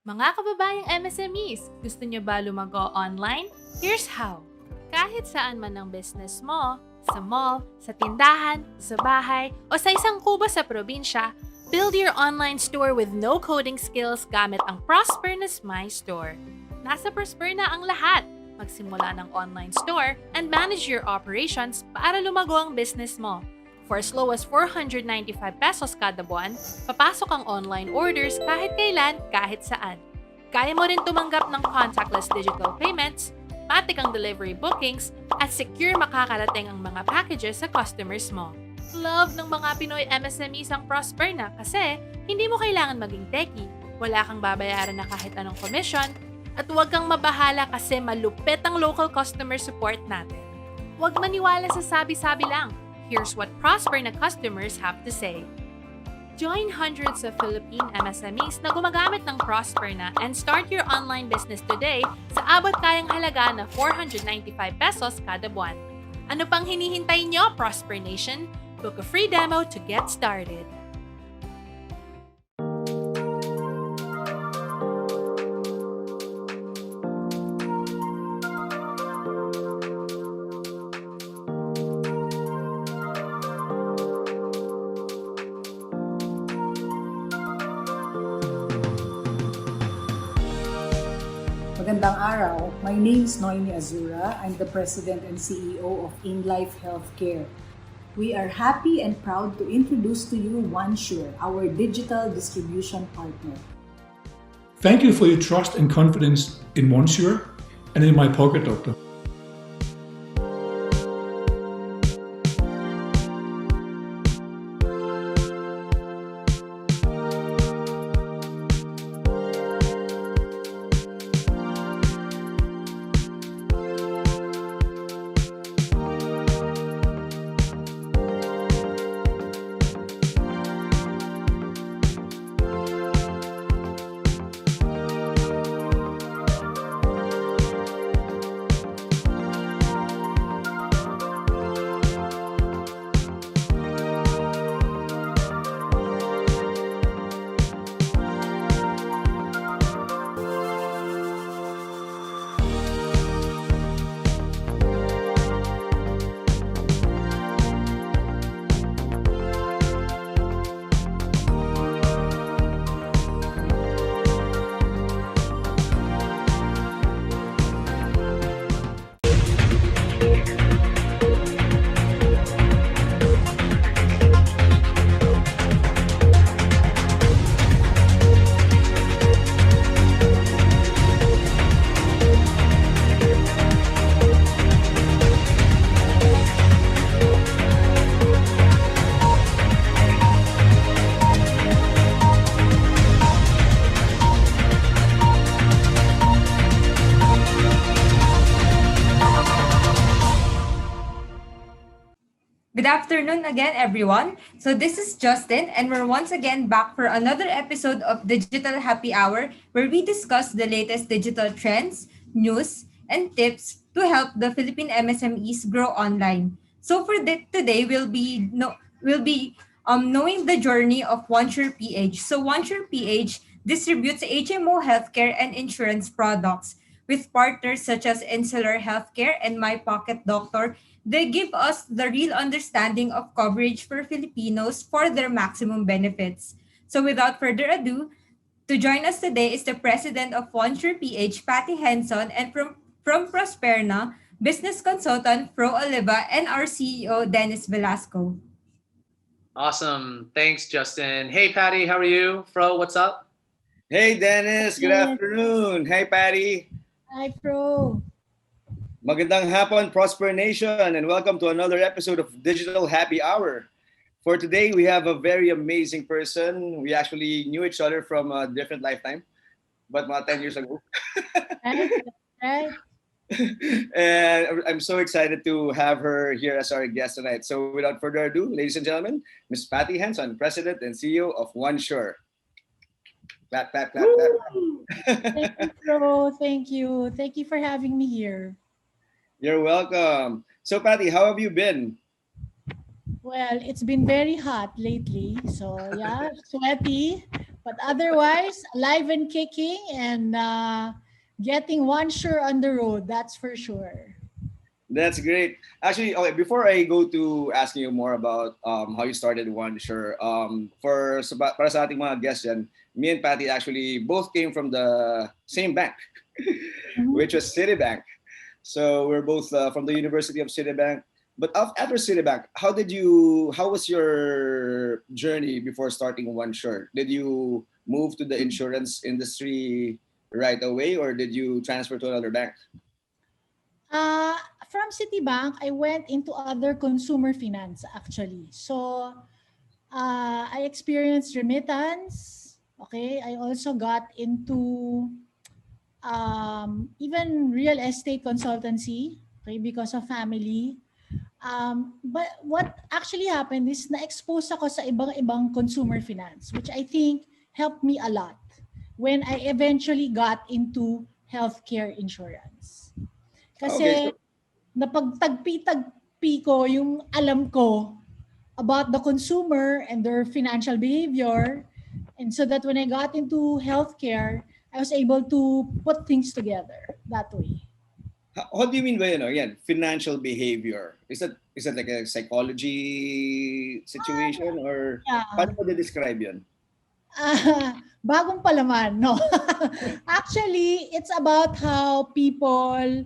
Mga kababayang MSMEs, gusto nyo ba lumago online? Here's how. Kahit saan man ang business mo, sa mall, sa tindahan, sa bahay, o sa isang kubo sa probinsya, build your online store with no coding skills gamit ang Prosperna's My Store. Nasa Prosperna ang lahat. Magsimula ng online store and manage your operations para lumago ang business mo. For as low as 495 pesos kada buwan, papasok ang online orders kahit kailan, kahit saan. Kaya mo rin tumanggap ng contactless digital payments, matik ang delivery bookings, at secure makakarating ang mga packages sa customers mo. Love ng mga Pinoy MSMEs ang Prosperna kasi hindi mo kailangan maging techie, wala kang babayaran na kahit anong commission, at huwag kang mabahala kasi malupit ang local customer support natin. Huwag maniwala sa sabi-sabi lang. Here's what Prosperna customers have to say. Join hundreds of Philippine MSMEs na gumagamit ng Prosperna and start your online business today sa abot kayang halaga na 495 pesos kada buwan. Ano pang hinihintay nyo, Prosper Nation? Book a free demo to get started. Magandang araw. My name is Noemi Azura. I'm the President and CEO of InLife Healthcare. We are happy and proud to introduce to you 1Sure, our digital distribution partner. Thank you for your trust and confidence in 1Sure and in my pocket doctor. Good afternoon again, everyone. So this is Justin, and we're once again back for another episode of Digital Happy Hour, where we discuss the latest digital trends, news, and tips to help the Philippine MSMEs grow online. So for today, we'll be knowing the journey of 1SurePH. So 1SurePH distributes HMO healthcare and insurance products with partners such as Insular Healthcare and My Pocket Doctor. They give us the real understanding of coverage for Filipinos for their maximum benefits. So without further ado, to join us today is the president of 1SurePH, Patty Henson, and from Prosperna, business consultant Fro Oliva, and our CEO, Dennis Velasco. Awesome. Thanks, Justin. Hey, Patty, how are you? Fro, what's up? Hey, Dennis. Good afternoon. Hey, Patty. Hi, Pro. Magandang hapon, Prosper Nation, and welcome to another episode of Digital Happy Hour. For today, we have a very amazing person. We actually knew each other from a different lifetime, but mga 10 years ago. Right. And I'm so excited to have her here as our guest tonight. So without further ado, ladies and gentlemen, Ms. Patty Henson, President and CEO of 1Sure. Clap, clap, clap, clap. Thank you, Pro. Thank you. Thank you for having me here. You're welcome. So, Patty, how have you been? Well, it's been very hot lately. So, yeah, sweaty. But otherwise, alive and kicking and getting OneSure on the road, that's for sure. That's great. Actually, okay, before I go to asking you more about how you started OneSure, para sa ating mga guests yan, me and Patty actually both came from the same bank, which was Citibank. So we're both from the University of Citibank. But after Citibank, how was your journey before starting OneSure? Did you move to the insurance industry right away, or did you transfer to another bank? From Citibank, I went into other consumer finance actually. So I experienced remittance. Okay, I also got into even real estate consultancy. Okay, because of family. But what actually happened is na-expose ako sa ibang consumer finance, which I think helped me a lot when I eventually got into healthcare insurance. Kasi napagtagpi-tagpi ko yung alam ko about the consumer and their financial behavior. And so that when I got into healthcare, I was able to put things together that way. What do you mean by financial behavior? Is that like a psychology situation or paano mo describe yun? Bagong palaman, no. Actually, it's about how people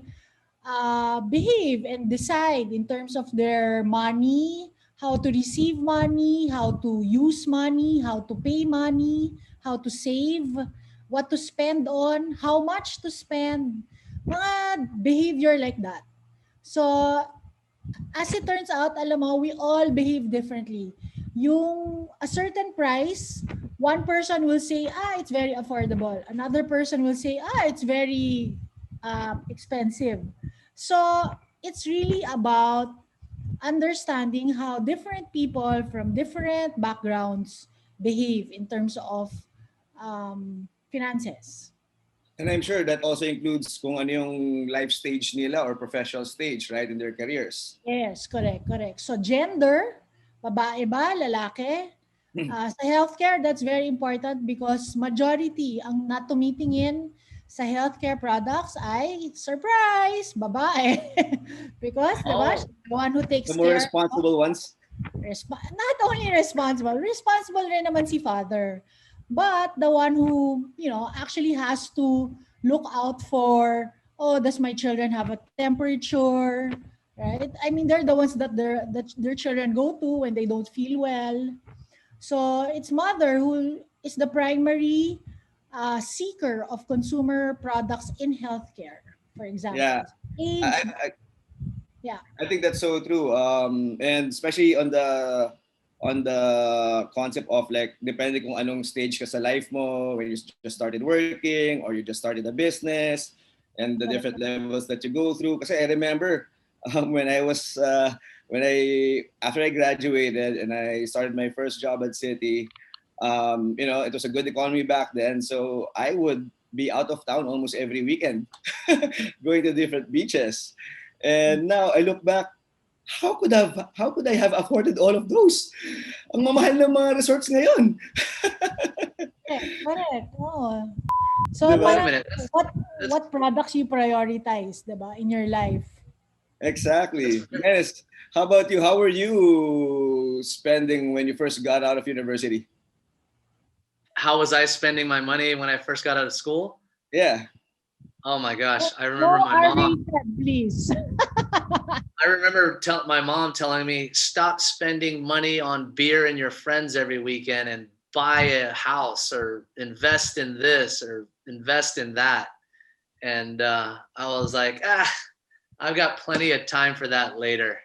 behave and decide in terms of their money, how to receive money, how to use money, how to pay money, how to save, what to spend on, how much to spend, mga behavior like that. So, as it turns out, alam mo, we all behave differently. Yung a certain price, one person will say, it's very affordable. Another person will say, it's very expensive. So, it's really about understanding how different people from different backgrounds behave in terms of finances. And I'm sure that also includes kung ano yung life stage nila or professional stage, right, in their careers. Yes, correct. So gender, babae ba, lalaki? Sa healthcare, that's very important because majority ang natumitingin sa healthcare products ay, surprise, babae. Because, diba, the one who takes the more care responsible ones. Not only responsible rin naman si father. But the one who, actually has to look out for, does my children have a temperature, right? I mean, they're the ones that their children go to when they don't feel well. So it's mother who is the primary seeker of consumer products in healthcare, for example. Yeah. I think that's so true. And especially on the concept of like depending kung anong stage ka sa life mo, when you just started working or you just started a business and the different levels that you go through. Kasi I remember when after I graduated and I started my first job at Citi, it was a good economy back then, so I would be out of town almost every weekend going to different beaches. And now I look back, how could I have afforded all of those? Ang mamahal ng mga resorts ngayon. Correct. Oh. So what products you prioritize, diba, in your life? Exactly. Yes. How about you? How were you spending when you first got out of university? How was I spending my money when I first got out of school? Yeah. Oh my gosh, I remember my mom. Please. I remember my mom telling me, stop spending money on beer and your friends every weekend and buy a house or invest in this or invest in that. And I was like, I've got plenty of time for that later.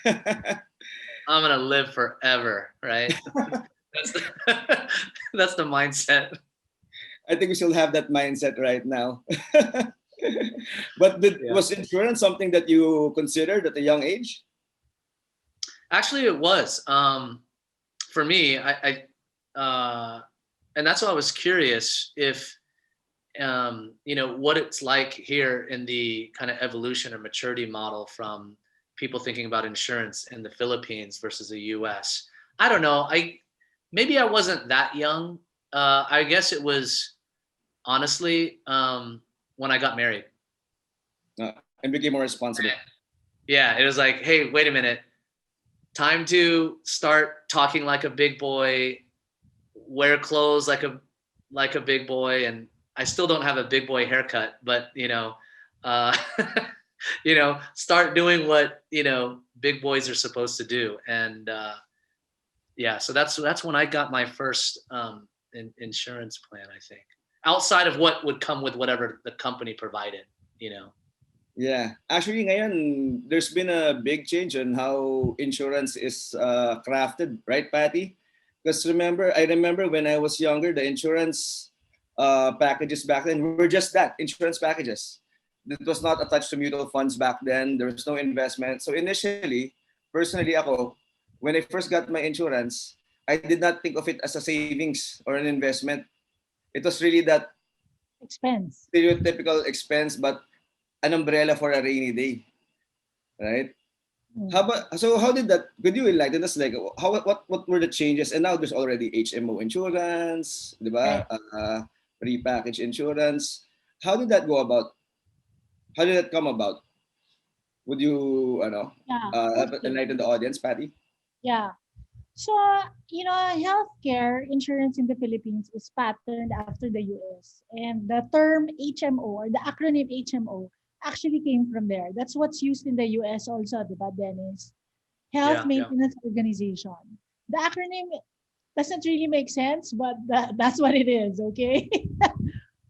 I'm going to live forever, right? That's the mindset. I think we still have that mindset right now. But was insurance something that you considered at a young age? Actually, it was. For me, I and that's why I was curious if, what it's like here in the kind of evolution or maturity model from people thinking about insurance in the Philippines versus the US. I don't know. Maybe I wasn't that young I guess it was honestly when I got married. And became more responsible. Yeah, it was like, hey, wait a minute. Time to start talking like a big boy, wear clothes like a big boy, and I still don't have a big boy haircut, but start doing what big boys are supposed to do, and so that's when I got my first insurance plan. I think outside of what would come with whatever the company provided. Yeah, actually, ngayon there's been a big change on how insurance is crafted, right, Patty? Because I remember when I was younger, the insurance packages back then were just that, insurance packages. It was not attached to mutual funds back then. There was no investment. So initially, personally ako, when I first got my insurance, I did not think of it as a savings or an investment. It was really that Expense. stereotypical expense, but an umbrella for a rainy day, right? How did that? Could you enlighten us? Like, what were the changes? And now there's already HMO insurance, diba? Prepackaged insurance. How did that go about? How did that come about? Would you, Okay. enlighten the audience, Patty? Yeah. So, healthcare insurance in the Philippines is patterned after the US. And the term HMO or the acronym HMO actually came from there. That's what's used in the US also, diba, Dennis? Health Yeah. Maintenance Organization. The acronym doesn't really make sense, but that's what it is, okay?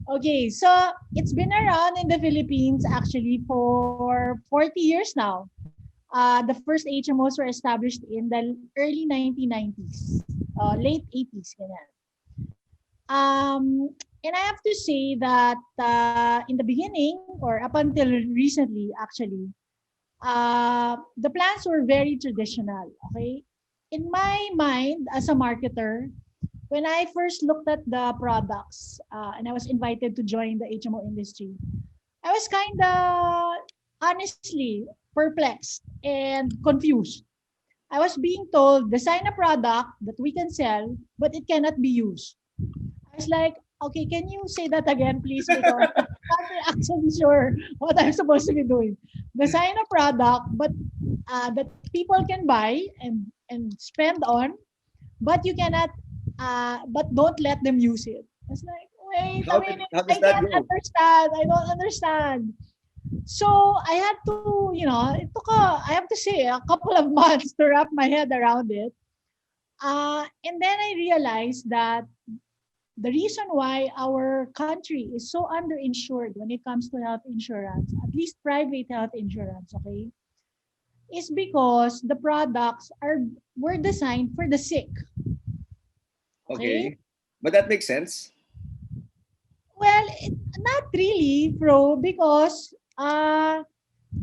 Okay, so it's been around in the Philippines actually for 40 years now. The first HMOs were established in the early 1990s, late 80s. Ganyan. And I have to say that in the beginning, or up until recently, actually, the plans were very traditional. Okay, in my mind as a marketer, when I first looked at the products and I was invited to join the HMO industry, I was kind of honestly perplexed and confused. I was being told, design a product that we can sell, but it cannot be used. I was like, okay, can you say that again, please? Because I'm not actually sure what I'm supposed to be doing. Design a product, but that people can buy and spend on, but you cannot, but don't let them use it. It's like, wait a minute, How I does that can't go? understand. I don't understand. So I had to, I have to say, a couple of months to wrap my head around it. And then I realized that the reason why our country is so underinsured when it comes to health insurance, at least private health insurance, okay, is because the products were designed for the sick. Okay, but that makes sense. Well, not really, bro, because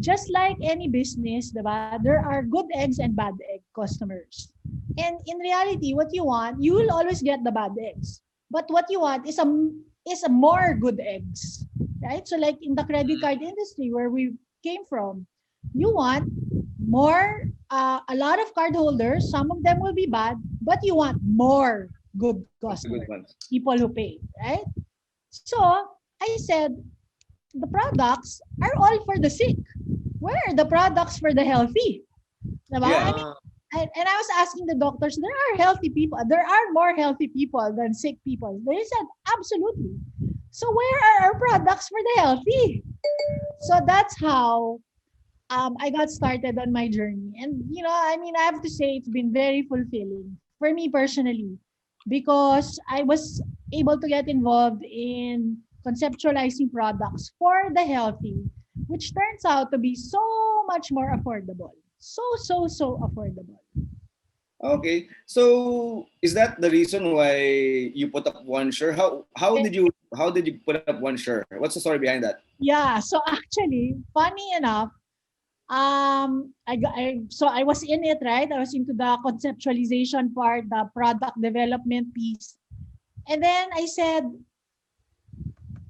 just like any business, diba, there are good eggs and bad egg customers. And in reality, what you want, you will always get the bad eggs. But what you want is a more good eggs, right? So like in the credit card industry where we came from, you want more, a lot of card holders. Some of them will be bad, but you want more good That's a good customers, one. people who pay, right? So I said, the products are all for the sick. Where are the products for the healthy? Diba? Yeah. I mean, and I was asking the doctors, there are healthy people. There are more healthy people than sick people. They said, absolutely. So where are our products for the healthy? So that's how I got started on my journey. And, I have to say it's been very fulfilling for me personally because I was able to get involved in conceptualizing products for the healthy, which turns out to be so much more affordable. So affordable. Okay, so is that the reason why you put up OneSure? How did you put up OneSure? What's the story behind that? Yeah, so actually, funny enough, so I was in it, right? I was into the conceptualization part, the product development piece. And then I said,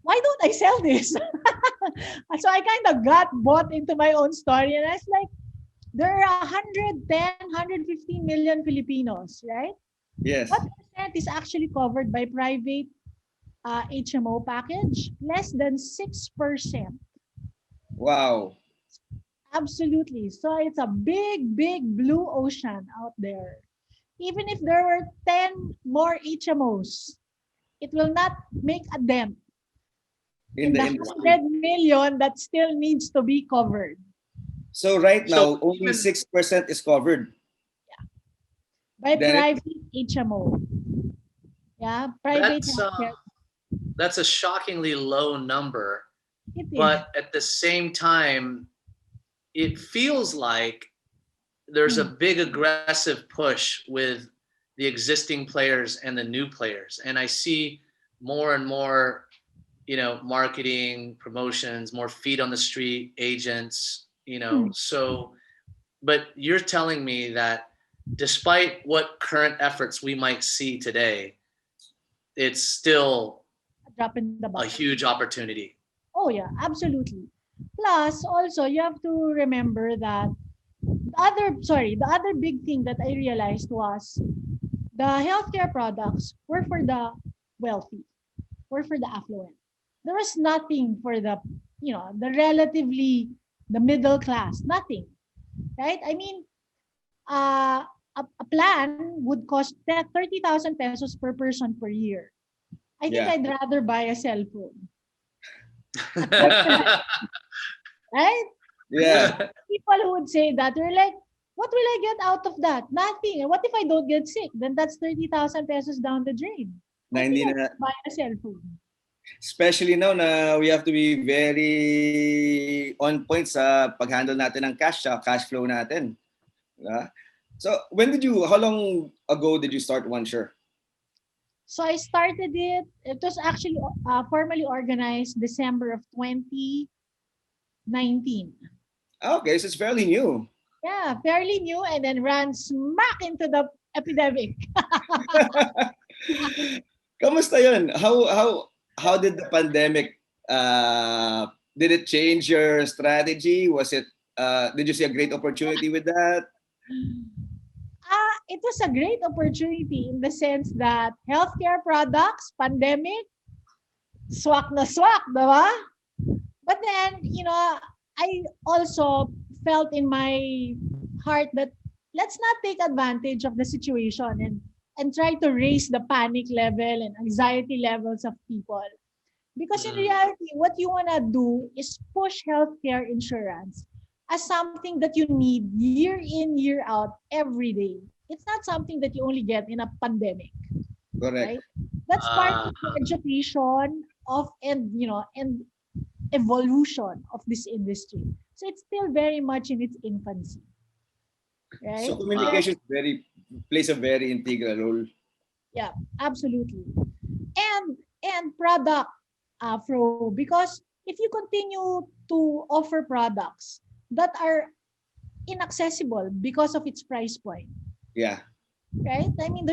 why don't I sell this? So I kind of got bought into my own story. And I was like, there are 110, 115 million Filipinos, right? Yes. What is actually covered by private HMO package, less than 6%. Wow. Absolutely. So it's a big, big blue ocean out there. Even if there were 10 more HMOs, it will not make a dent In in the the industry. 100 million that still needs to be covered So right now, So only even 6% is covered. by Then private HMO. Yeah, private that's healthcare. that's a shockingly low number, It is. but at the same time, it feels like there's a big aggressive push with the existing players and the new players, and I see more and more, marketing, promotions, more feet on the street, agents, so, but you're telling me that despite what current efforts we might see today, it's still A drop in the a bucket. huge opportunity. Oh yeah, absolutely. Plus, also you have to remember that the other big thing that I realized was the healthcare products were for the wealthy, were for the affluent. There was nothing for the middle class, nothing, right? I mean, a plan would cost 30,000 pesos per person per year. I think yeah, I'd rather buy a cell phone, right? yeah, People who would say that, they're like, what will I get out of that? Nothing. And what if I don't get sick? Then that's 30,000 pesos down the drain. na I hindi think na, I'd buy a cell phone. especially now na we have to be very on point sa pag-handle natin ng cash flow natin. Diba? So how long ago did you start OneSure? So I started it. It was actually formally organized December of 2019. Okay, so it's fairly new. Yeah, fairly new, and then ran smack into the epidemic. Kamusta yun? How did the pandemic did it change your strategy? Was it did you see a great opportunity with that? It was a great opportunity in the sense that healthcare products, pandemic, swak na swak, diba? But then, I also felt in my heart that let's not take advantage of the situation and try to raise the panic level and anxiety levels of people. Because in reality, what you want to do is push healthcare insurance as something that you need year in, year out, every day. It's not something that you only get in a pandemic, Correct. right? That's part of the education of and evolution of this industry. So it's still very much in its infancy, right? So communication plays a very integral role. Yeah, absolutely. And product flow, because if you continue to offer products that are inaccessible because of its price point, Yeah. right? I mean,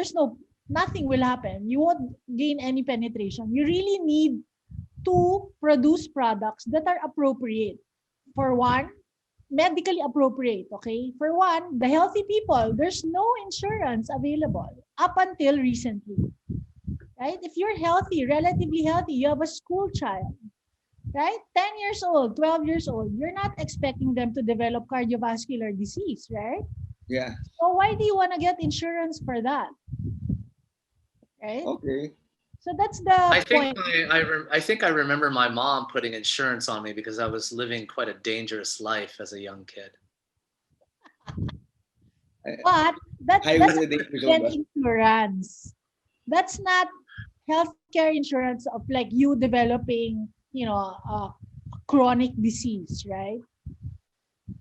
nothing will happen. You won't gain any penetration. You really need to produce products that are appropriate. For one, medically appropriate, okay? For one, the healthy people, there's no insurance available up until recently, right? If you're healthy, relatively healthy, you have a school child, right? 10 years old, 12 years old, you're not expecting them to develop cardiovascular disease, right? Yeah. So why do you want to get insurance for that? Right? Okay. So that's the I think point. I think I remember my mom putting insurance on me because I was living quite a dangerous life as a young kid. But that's Highway days ago, ba? insurance. That's not healthcare insurance of like you developing, a chronic disease, right?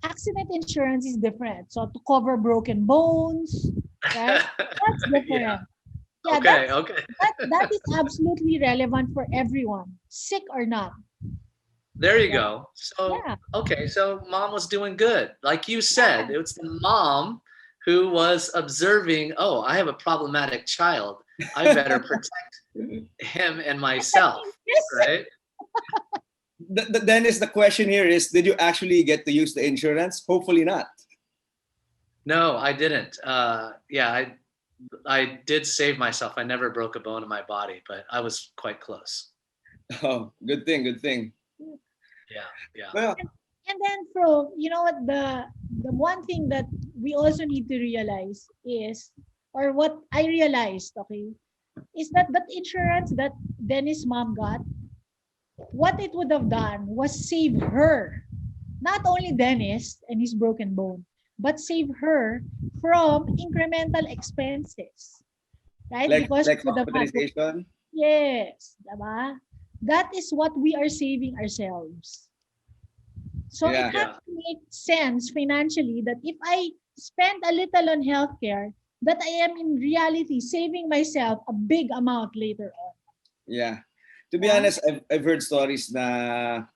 Accident insurance is different. So to cover broken bones, right? That's different. Yeah, Okay. that is absolutely relevant for everyone, sick or not. There you go. So, Yeah. okay, so mom was doing good. Like you said, Yeah. it was the mom who was observing, oh, I have a problematic child. I better protect him and myself, right? Dennis, the question here is, did you actually get to use the insurance? Hopefully not. No, I didn't. I did save myself. I never broke a bone in my body, but I was quite close. Oh, good thing, good thing. Yeah, yeah. Well, And then, Fro, you know what, the one thing that we also need to realize is, or what I realized, okay, is that that insurance that Dennis' mom got, what it would have done was save her, not only Dennis and his broken bone, but save her from incremental expenses, right? Because like she would have had to, hospitalization. yes, diba? That is what we are saving ourselves. So it Yeah. has Yeah. to make sense financially that if I spend a little on healthcare, that I am in reality saving myself a big amount later on. Yeah. To be Yeah? honest, I've heard stories na,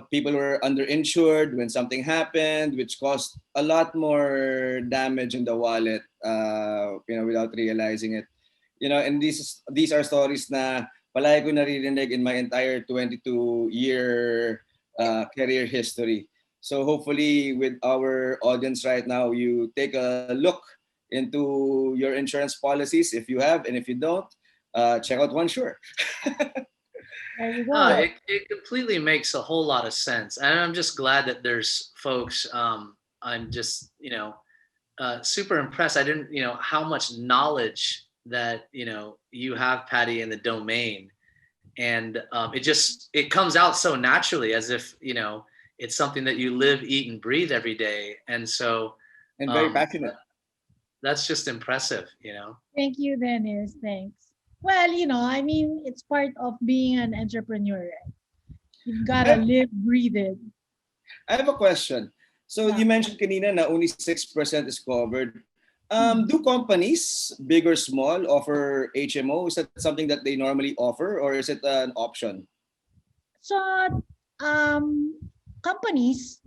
people were underinsured when something happened, which caused a lot more damage in the wallet, without realizing it. And these are stories na palagi ko naririnig in my entire 22-year career history. So hopefully with our audience right now, you take a look into your insurance policies if you have, and if you don't, check out OneSure. There you No, go. it completely makes a whole lot of sense. And I'm just glad that there's folks, I'm just, super impressed. I didn't, how much knowledge that, you have, Patty, in the domain. And it comes out so naturally as if, it's something that you live, eat, and breathe every day. And so And very um, passionate. that's just impressive. Thank you, Dennis. Thanks. Well, I mean, it's part of being an entrepreneur, right? You've got to I, live, breathe it. I have a question. So Yeah. you mentioned kanina na only 6% is covered. Hmm. Do companies, big or small, offer HMO? Is that something that they normally offer, or is it an option? So, um, companies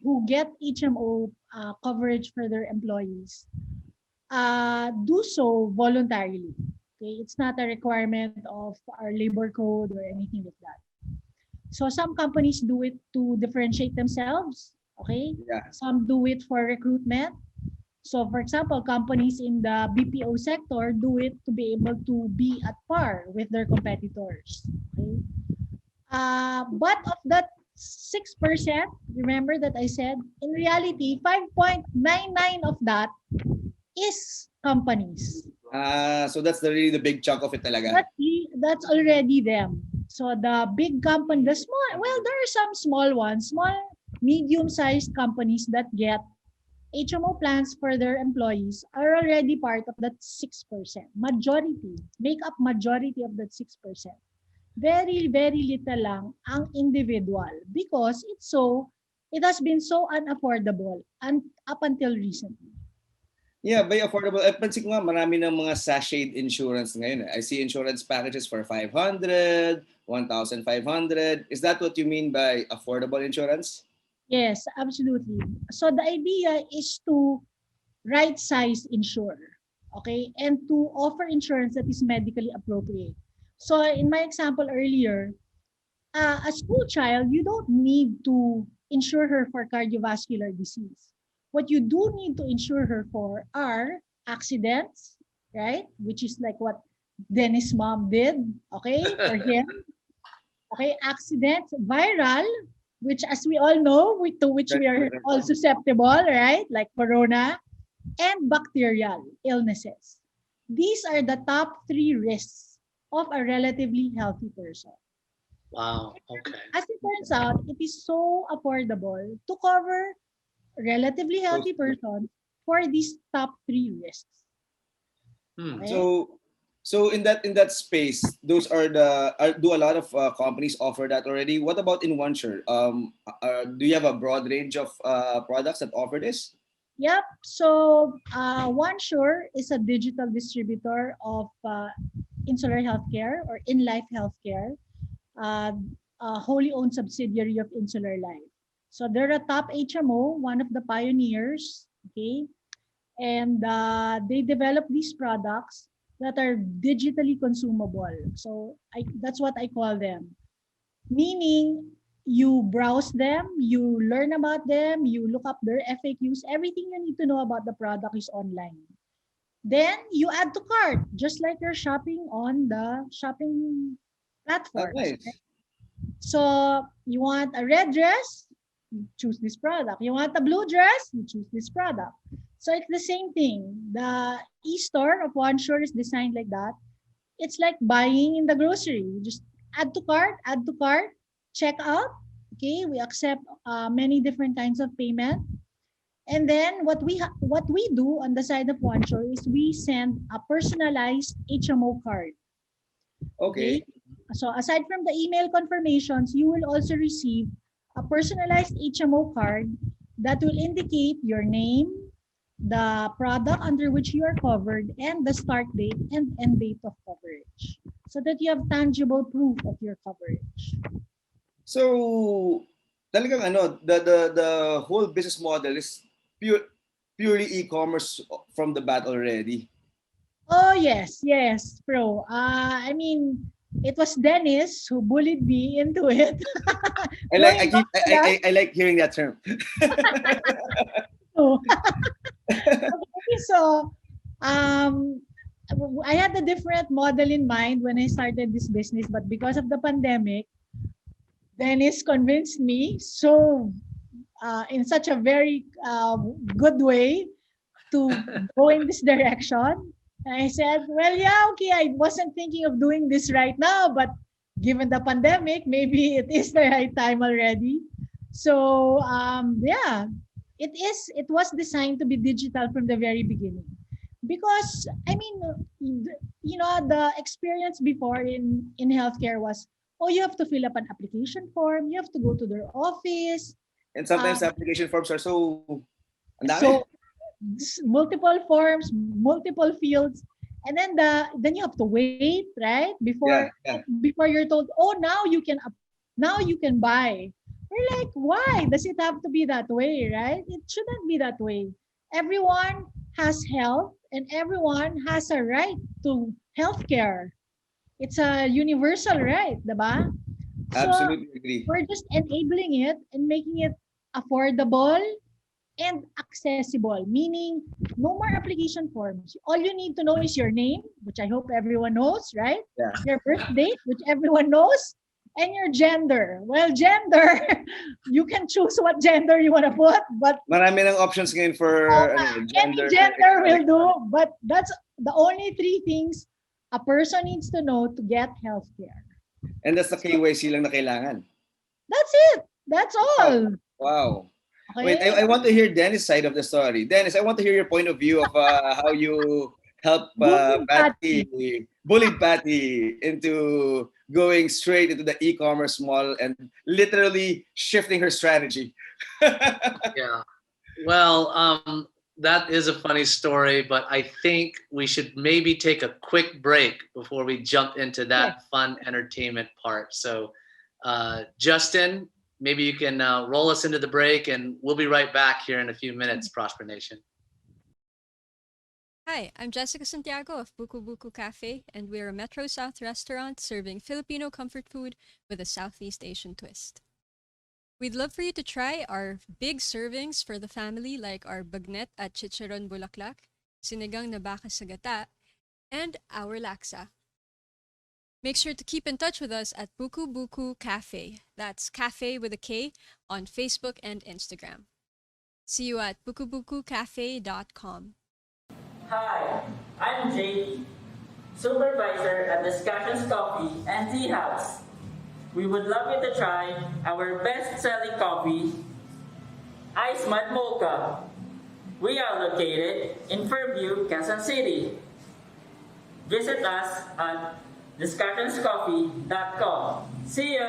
who get HMO coverage for their employees do so voluntarily. Okay, it's not a requirement of our labor code or anything like that. So some companies do it to differentiate themselves. Okay, Yeah. some do it for recruitment. So for example, companies in the BPO sector do it to be able to be at par with their competitors. Okay, but of that 6%, remember that I said, in reality, 5.99 of that is companies. So that's really the big chunk of it talaga. That's already them. So the big company, the small, well, there are some small ones, small, medium-sized companies that get HMO plans for their employees are already part of that 6%. Majority, make up majority of that 6%. Very, very little lang ang individual because it has been so unaffordable and up until recently. Yeah, by affordable. Pansin ko nga, marami ng mga sachet insurance ngayon. I see insurance packages for 500, 1,500. Is that what you mean by affordable insurance? Yes, absolutely. So the idea is to right size insure, okay, and to offer insurance that is medically appropriate. So in my example earlier, a school child, you don't need to insure her for cardiovascular disease. What you do need to insure her for are accidents, right? Which is like what Dennis' mom did, okay, for him. Okay, accidents, viral, which as we all know, to which we are all susceptible, right? Like corona, and bacterial illnesses. These are the top 3 risks of a relatively healthy person. Wow. Okay. As it turns out, it is so affordable to cover relatively healthy person for these top 3 risks. Hmm. Okay? So in that space, those are do a lot of companies offer that already? What about in OneSure? Do you have a broad range of products that offer this? Yep. So OneSure is a digital distributor of Insular Healthcare or In Life Healthcare, a wholly owned subsidiary of Insular Life. So they're a top HMO, one of the pioneers. Okay, and they develop these products that are digitally consumable. So that's what I call them. Meaning, you browse them, you learn about them, you look up their FAQs, everything you need to know about the product is online. Then you add to cart, just like you're shopping on the shopping platforms. Nice. Right? So you want a red dress, you choose this product. You want a blue dress, you choose this product. So it's the same thing. The e-store of OneSure is designed like that. It's like buying in the grocery. You just add to cart, check out. Okay, we accept many different kinds of payment. And then what we do on the side of OneSure is we send a personalized HMO card. Okay. So aside from the email confirmations, you will also receive a personalized HMO card that will indicate your name, the product under which you are covered, and the start date and end date of coverage, so that you have tangible proof of your coverage. So, talagang the whole business model is purely e-commerce from the bat already. Oh yes, bro. I mean, it was Dennis who bullied me into it. I like hearing that term. Okay, so I had a different model in mind when I started this business, but because of the pandemic, Dennis convinced me so in such a very good way to go in this direction. And I said, well, yeah, okay, I wasn't thinking of doing this right now, but given the pandemic, maybe it is the right time already. So yeah, it was designed to be digital from the very beginning. Because I mean, you know, the experience before in healthcare was, oh, you have to fill up an application form, you have to go to their office. And sometimes the application forms are so multiple forms, multiple fields, and then you have to wait, right? Before you're told, oh, now you can buy. We're like, why does it have to be that way, right? It shouldn't be that way. Everyone has health and everyone has a right to healthcare. It's a universal right, diba? Absolutely agree. We're just enabling it and making it affordable and accessible, meaning no more application forms. All you need to know is your name, which I hope everyone knows, right? Yeah. Your birth date, which everyone knows, and your gender. Well, gender, you can choose what gender you want to put, but marami ng options ngayon for gender. Any gender will do, but that's the only 3 things a person needs to know to get healthcare. And that's the KYC lang na kailangan. That's it. That's all. Wow. Okay. Wait, I want to hear Dennis' side of the story. Dennis, I want to hear your point of view of how you help bullied Patty into going straight into the e-commerce model and literally shifting her strategy. Yeah. Well, that is a funny story, but I think we should maybe take a quick break before we jump into that fun entertainment part. So, Justin, maybe you can roll us into the break, and we'll be right back here in a few minutes, Prosper Nation. Hi, I'm Jessica Santiago of Buku Buku Cafe, and we're a Metro South restaurant serving Filipino comfort food with a Southeast Asian twist. We'd love for you to try our big servings for the family, like our bagnet at chicharon bulaklak, sinigang na baka sa gata, and our laksa. Make sure to keep in touch with us at Buku Buku Cafe. That's cafe with a K on Facebook and Instagram. See you at bukubukucafe.com. Hi, I'm JD, Supervisor at Discussions Coffee and Tea House. We would love you to try our best-selling coffee, Ice Mud Mocha. We are located in Fairview, Quezon City. Visit us at discussionscoffee.com. See ya!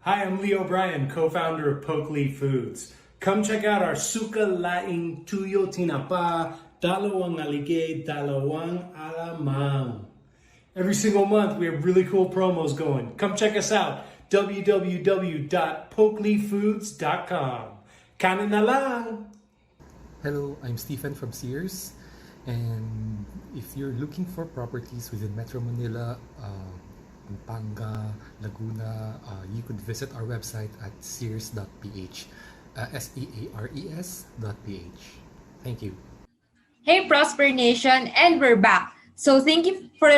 Hi, I'm Leo Bryan, co-founder of Pokely Foods. Come check out our Suka Laing Tuyo Tinapa, Dalawang Aligay, Dalawang Alamang. Every single month, we have really cool promos going. Come check us out, www.pokelyfoods.com. Kanin na lang! Hello, I'm Stephen from Sears. And if you're looking for properties within Metro Manila, Pampanga, Laguna, you could visit our website at sears.ph, seares.ph. Thank you. Hey, Prosper Nation, and we're back. So thank you for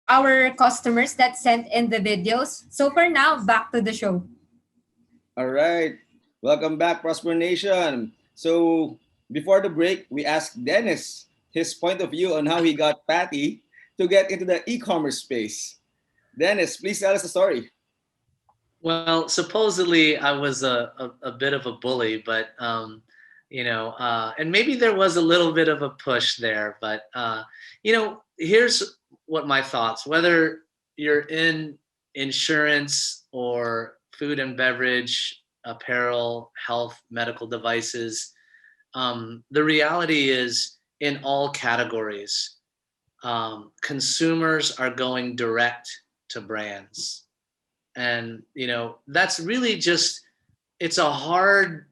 our customers that sent in the videos. So for now, back to the show. All right. Welcome back, Prosper Nation. So before the break, we asked Dennis his point of view on how he got Patty to get into the e-commerce space. Dennis, please tell us the story. Well, supposedly I was a bit of a bully, but and maybe there was a little bit of a push there, but here's what my thoughts, whether you're in insurance or food and beverage, apparel, health, medical devices, the reality is in all categories, consumers are going direct to brands. And, that's really just, it's a hard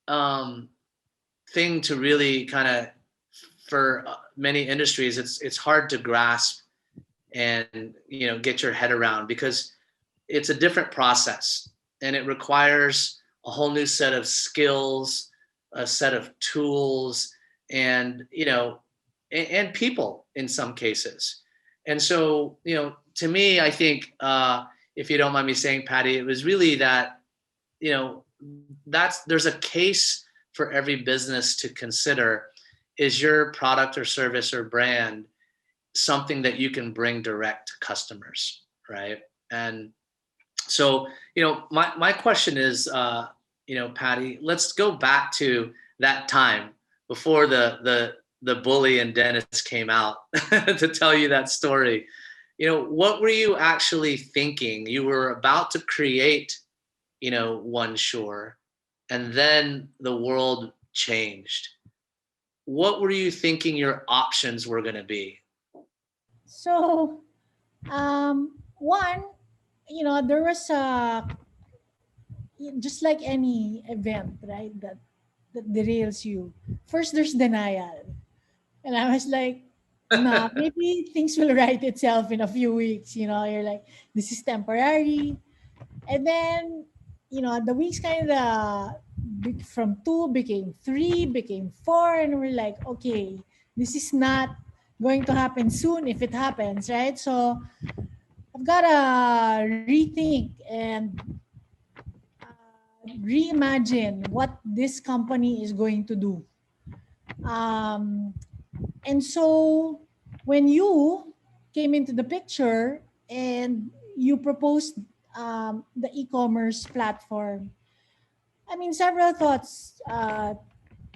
thing to really kind of, for many industries, it's hard to grasp and, get your head around, because it's a different process and it requires a whole new set of skills, a set of tools, and, and people in some cases. And so, to me, I think, if you don't mind me saying, Patty, it was really that, there's a case for every business to consider. Is your product or service or brand something that you can bring direct to customers, right? And so, my question is, Patty, let's go back to that time before the bully and Dennis came out to tell you that story. What were you actually thinking? You were about to create, 1Sure, and then the world changed. What were you thinking your options were going to be? So, one, there was just like any event, right, that derails you. First, there's denial. And I was like, nah, maybe things will right itself in a few weeks. You're like, this is temporary. And then, the weeks kind of from 2 became 3, became 4. And we're like, okay, this is not going to happen soon if it happens, right? So I've got to rethink and reimagine what this company is going to do. And so when you came into the picture and you proposed the e-commerce platform, I mean, several thoughts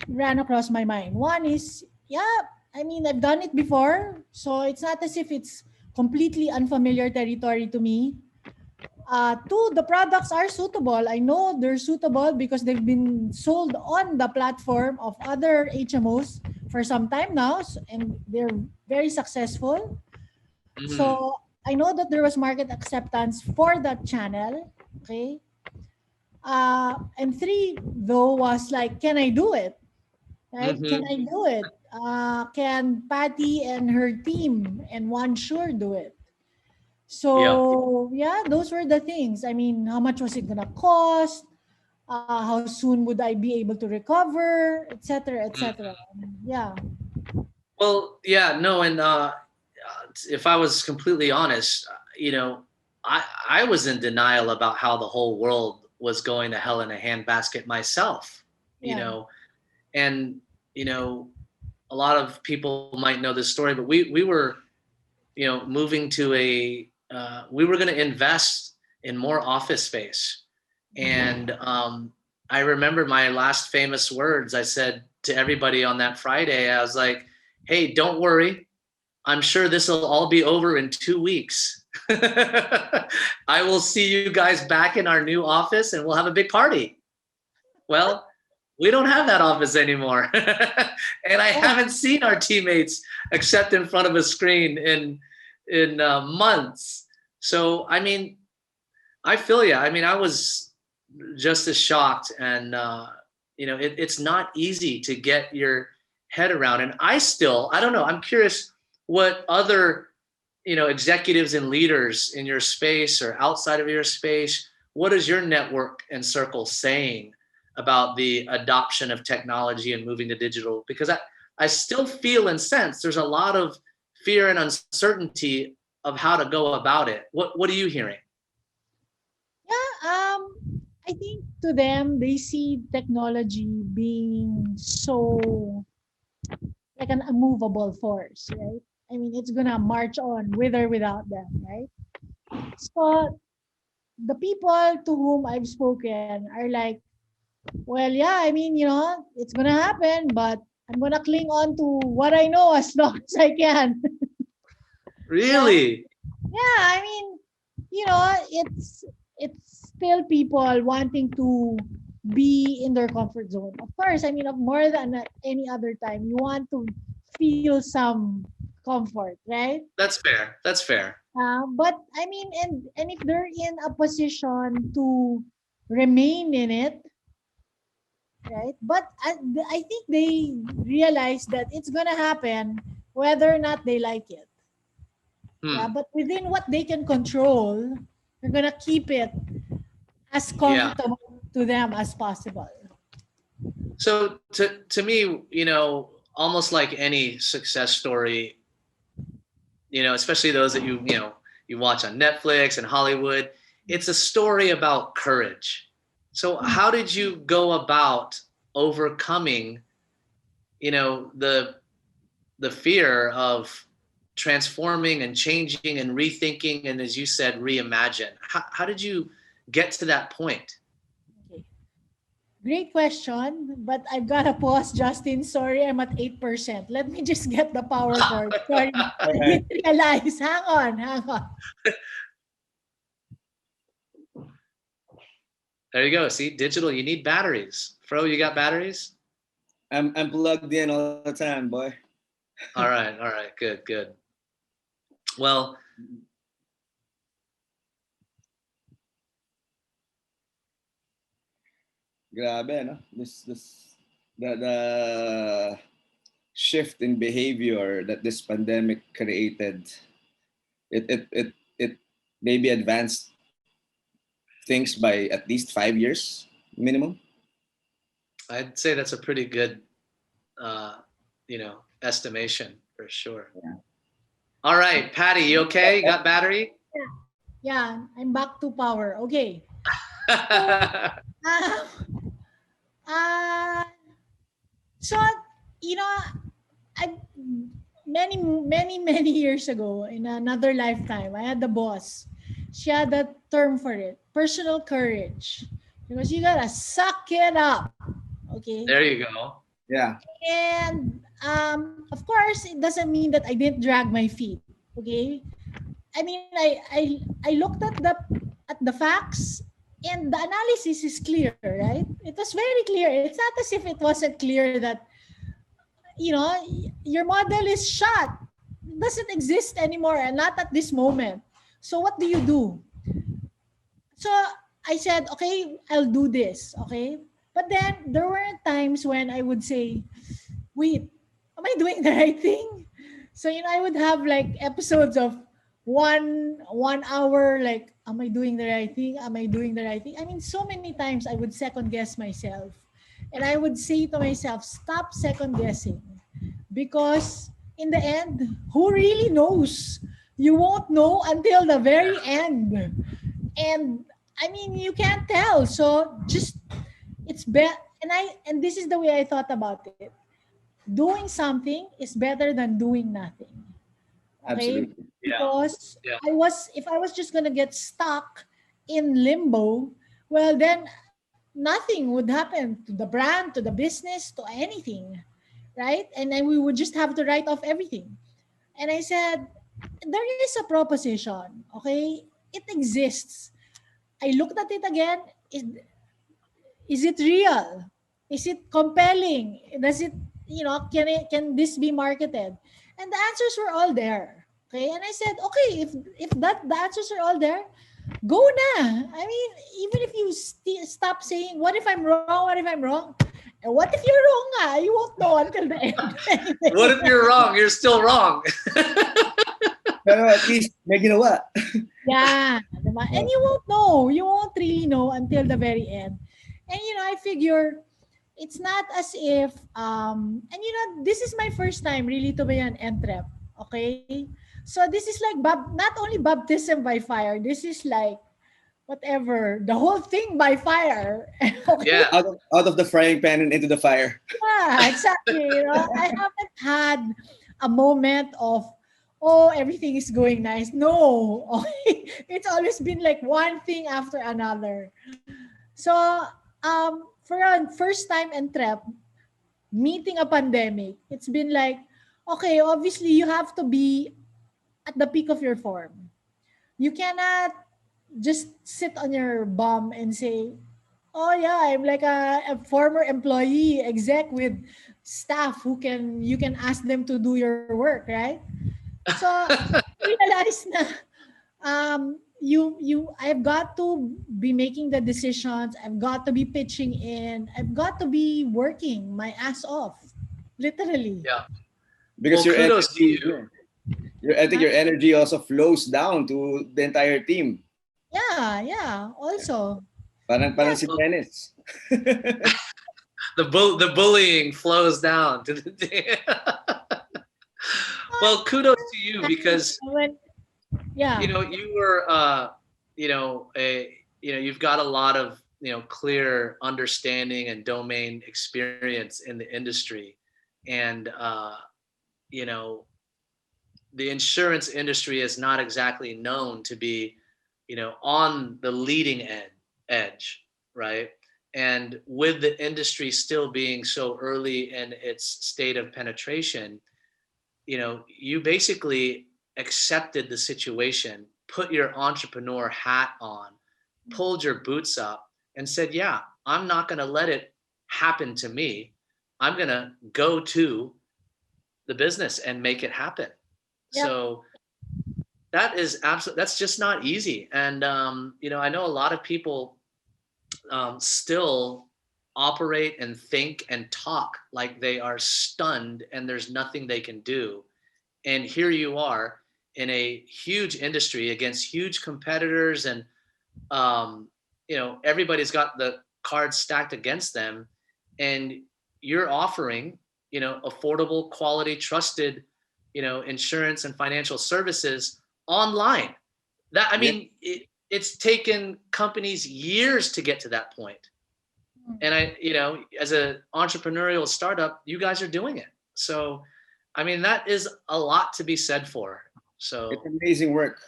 ran across my mind. One is, I've done it before, so it's not as if it's completely unfamiliar territory to me. 2, the products are suitable. I know they're suitable because they've been sold on the platform of other HMOs for some time now, and they're very successful. Mm-hmm. So I know that there was market acceptance for that channel. Okay. And 3, though, was like, can I do it? Right? Mm-hmm. Can I do it? Can Patty and her team and 1Sure do it? So those were the things. I mean, how much was it gonna cost? How soon would I be able to recover, etc., etc. Yeah. Well, no, and if I was completely honest, I was in denial about how the whole world was going to hell in a handbasket myself. And a lot of people might know this story, but we were, moving to we were going to invest in more office space. And I remember my last famous words. I said to everybody on that Friday, I was like, hey, don't worry. I'm sure this will all be over in 2 weeks. I will see you guys back in our new office and we'll have a big party. Well, we don't have that office anymore. And I haven't seen our teammates except in front of a screen in months. So, I mean, I feel you. I mean, I was just as shocked, and it's not easy to get your head around. And I don't know. I'm curious what other executives and leaders in your space or outside of your space, what is your network and circle saying about the adoption of technology and moving to digital? Because I still feel and sense there's a lot of fear and uncertainty of how to go about it. What are you hearing? Yeah, I think to them, they see technology being so like an immovable force, right? I mean, it's gonna march on with or without them, right? So the people to whom I've spoken are like, well, yeah, I mean, it's gonna happen, but I'm gonna cling on to what I know as long as I can. Really? Yeah, I mean, it's still people wanting to be in their comfort zone. Of course, I mean, of more than at any other time, you want to feel some comfort, right? That's fair. That's fair. But I mean, and if they're in a position to remain in it, right? But I think they realize that it's gonna happen whether or not they like it. Yeah, but within what they can control, they're gonna keep it as comfortable to them as possible. So to me, almost like any success story, especially those that you watch on Netflix and Hollywood, it's a story about courage. So how did you go about overcoming, the fear of transforming and changing and rethinking, and as you said, reimagine? How did you get to that point? Okay. Great question, but I've got to pause, Justin. Sorry, I'm at 8%. Let me just get the power cord. Sorry, I didn't realize. Hang on. There you go. See, digital, you need batteries. Fro, you got batteries? I'm plugged in all the time, boy. All right. Good. Well, grabe, no? The shift in behavior that this pandemic created, it maybe advanced things by at least 5 years minimum. I'd say that's a pretty good, estimation for sure. Yeah. All right, Patty, you okay? You got battery? Yeah, I'm back to power. Okay. So, I many years ago in another lifetime, I had the boss. She had that term for it, personal courage, because you gotta suck it up. Okay. There you go. Yeah. And of course, it doesn't mean that I didn't drag my feet. Okay. I mean, I looked at the facts, and the analysis is clear, right? It was very clear. It's not as if it wasn't clear that your model is shot. It doesn't exist anymore, and not at this moment. So what do you do? So I said, okay, I'll do this. Okay. But then there were times when I would say, wait, am I doing the right thing? So, I would have like episodes of one hour, like, am I doing the right thing? Am I doing the right thing? I mean, so many times I would second guess myself. And I would say to myself, stop second guessing. Because in the end, who really knows? You won't know until the very end. And I mean, you can't tell. So just, it's better. And this is the way I thought about it. Doing something is better than doing nothing. Okay? Absolutely. Because if I was just gonna get stuck in limbo, well then nothing would happen to the brand, to the business, to anything, right? And then we would just have to write off everything. And I said, there is a proposition, okay? It exists. I looked at it again. Is it real? Is it compelling? Does it, can this be marketed? And the answers were all there. Okay, and I said, okay, if the answers are all there, go na. I mean, even if you stop saying, what if I'm wrong? What if I'm wrong? And what if you're wrong? You won't know until the end. What if you're wrong? You're still wrong. Pero at least may ginawa. Yeah. And you won't know. You won't really know until the very end. And I figure it's not as if this is my first time really to be an entrep. Okay? So this is like not only baptism by fire, this is like whatever, the whole thing by fire. Okay? Yeah. Out of the frying pan and into the fire. Yeah, exactly. I haven't had a moment of, oh, everything is going nice. No. Okay? It's always been like one thing after another. So, for a first time entrep, meeting a pandemic, it's been like, okay, obviously you have to be at the peak of your form. You cannot just sit on your bum and say, oh yeah, I'm like a former employee, exec with staff you can ask them to do your work, right? So realize na I've got to be making the decisions, I've got to be pitching in, I've got to be working my ass off, literally. Yeah. Because Well, kudos to you. I think your energy also flows down to the entire team. Yeah, also. Parang si Dennis. The bullying flows down to the team. Well, kudos to you because you were you've got a lot of clear understanding and domain experience in the industry, and the insurance industry is not exactly known to be on the leading edge, right? And with the industry still being so early in its state of penetration, you basically accepted the situation, put your entrepreneur hat on, pulled your boots up and said, yeah, I'm not going to let it happen to me. I'm going to go to the business and make it happen. Yep. So that's just not easy. And, I know a lot of people still operate and think and talk like they are stunned and there's nothing they can do. And here you are in a huge industry against huge competitors, and everybody's got the cards stacked against them, and you're offering affordable, quality, trusted insurance and financial services online. That it's taken companies years to get to that point. And as an entrepreneurial startup, you guys are doing it. So, that is a lot to be said for. So it's amazing work.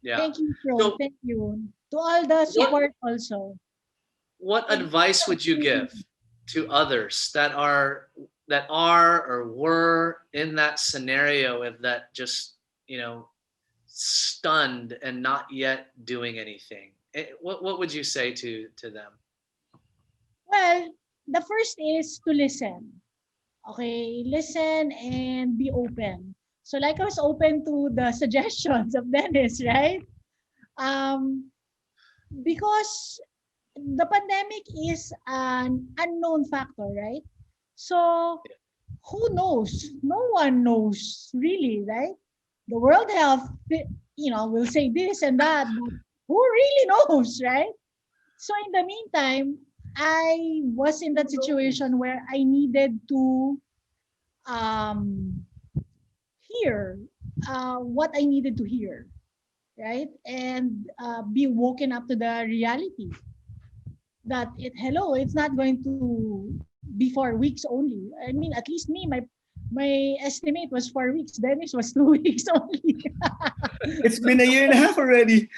Yeah. Thank you, Fro. So, thank you. To all the support also. What advice would you give to others that are or were in that scenario of that just, stunned and not yet doing anything? What would you say to them? Well, the first is to listen. Okay, listen and be open. So like I was open to the suggestions of Dennis, right? Because the pandemic is an unknown factor, right? So who knows? No one knows really, right? The World Health, will say this and that, but who really knows, right? So in the meantime, I was in that situation where I needed to hear what I needed to hear, right? And be woken up to the reality that it's not going to be 4 weeks only. I mean, at least me, my estimate was 4 weeks. Dennis was 2 weeks only. It's been a year and a half already.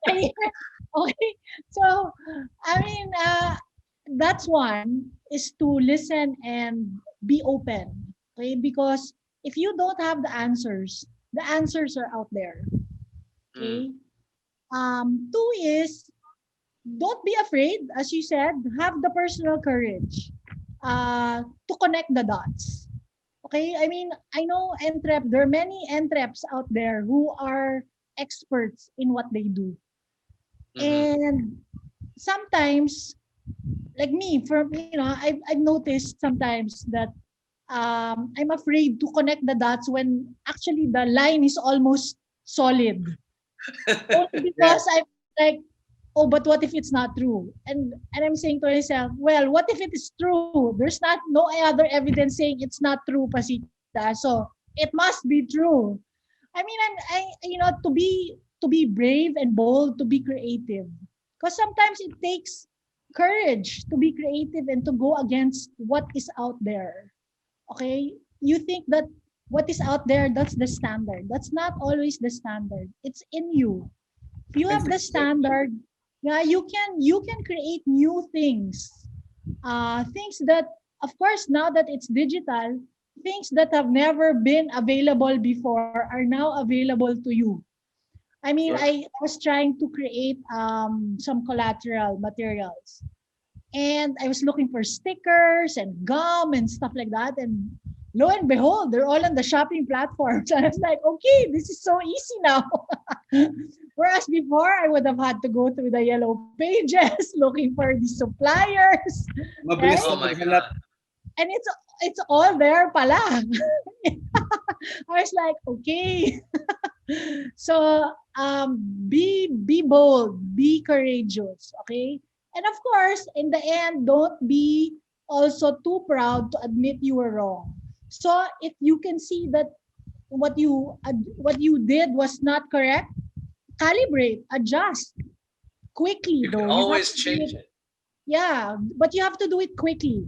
Okay, so that's one, is to listen and be open. Okay, because If you don't have the answers are out there. Okay. Two is, don't be afraid, as you said, have the personal courage to connect the dots. Okay, I mean, I know there are many entreps out there who are experts in what they do. And sometimes, like me, I've noticed sometimes that I'm afraid to connect the dots when actually the line is almost solid. Only because I'm like, oh, but what if it's not true? And I'm saying to myself, well, what if it is true? There's no other evidence saying it's not true, Pasita. So it must be true. I mean, to be brave and bold, to be creative, because sometimes it takes courage to be creative and to go against what is out there. Okay, you think that what is out there, that's the standard. That's not always the standard. It's in you. If you have the standard, yeah, you can create new things. Things that, of course, now that it's digital, things that have never been available before are now available to you. I mean, I was trying to create some collateral materials, and I was looking for stickers and gum and stuff like that. And lo and behold, they're all on the shopping platforms. And I was like, okay, this is so easy now. Whereas before, I would have had to go through the yellow pages looking for the suppliers. Right? Oh my God. And it's all there pala. I was like, okay. So be bold, be courageous, okay? And of course, in the end, don't be also too proud to admit you were wrong. So if you can see that what you did was not correct, calibrate, adjust quickly. You can always change it. Yeah, but you have to do it quickly.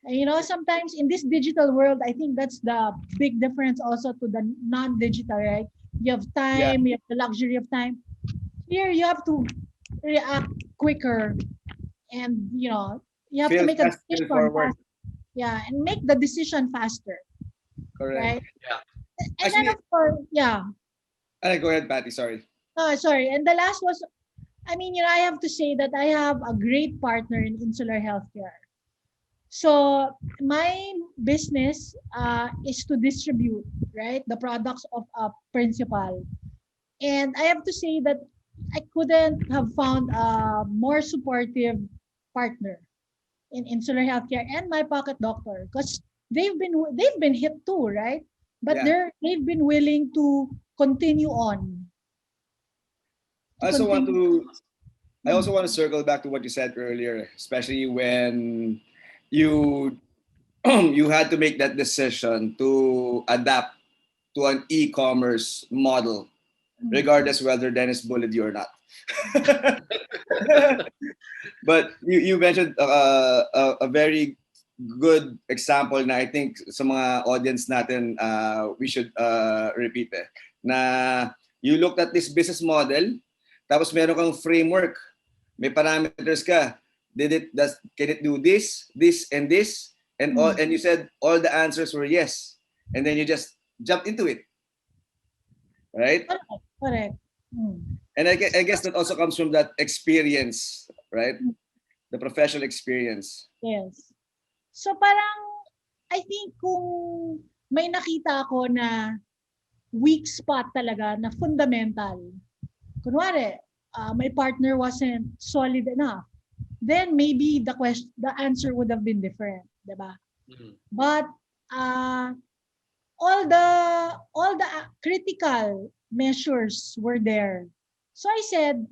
And sometimes in this digital world, I think that's the big difference also to the non-digital, right? You have time, you have the luxury of time. Here, you have to react quicker, and you have to make a decision faster. Yeah, and make the decision faster. Correct. Right? Yeah. And then of course, yeah. Go ahead, Patty. Sorry. Sorry. And the last was, I have to say that I have a great partner in Insular Healthcare. So my business is to distribute, right, the products of a principal. And I have to say that I couldn't have found a more supportive partner in Insular Healthcare and my pocket doctor, because they've been hit too, right? But they've been willing to continue on. I also want to circle back to what you said earlier, especially when you you had to make that decision to adapt to an e-commerce model, regardless whether Dennis bullied you or not. But you mentioned a very good example na I think sa mga audience natin we should repeat na you looked at this business model, tapos meron kang framework, may parameters ka. Can it do this, and this, and all? And you said all the answers were yes, and then you just jumped into it, right? Correct. And I guess that also comes from that experience, right? The professional experience. Yes. So parang, I think kung may nakita ako na weak spot talaga, na fundamental, kunwari, my partner wasn't solid enough, then maybe the answer would have been different, diba? But all the critical measures were there. So I said,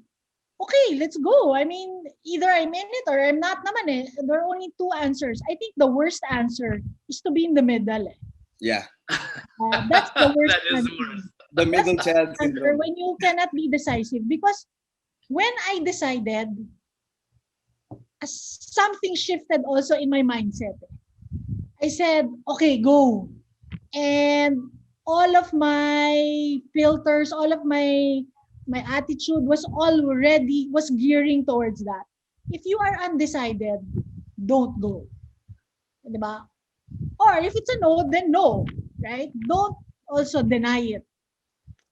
okay, let's go. I mean, either I'm in it or I'm not naman eh. There are only two answers. I think the worst answer is to be in the middle eh. Yeah. That's the worst That is answer. the worst. The middle child syndrome. When you cannot be decisive. Because when I decided, something shifted also in my mindset. I said, okay, go. And all of my filters, all of my attitude was gearing towards that. If you are undecided, don't go. Diba? Or if it's a no, then no. right? Don't also deny it.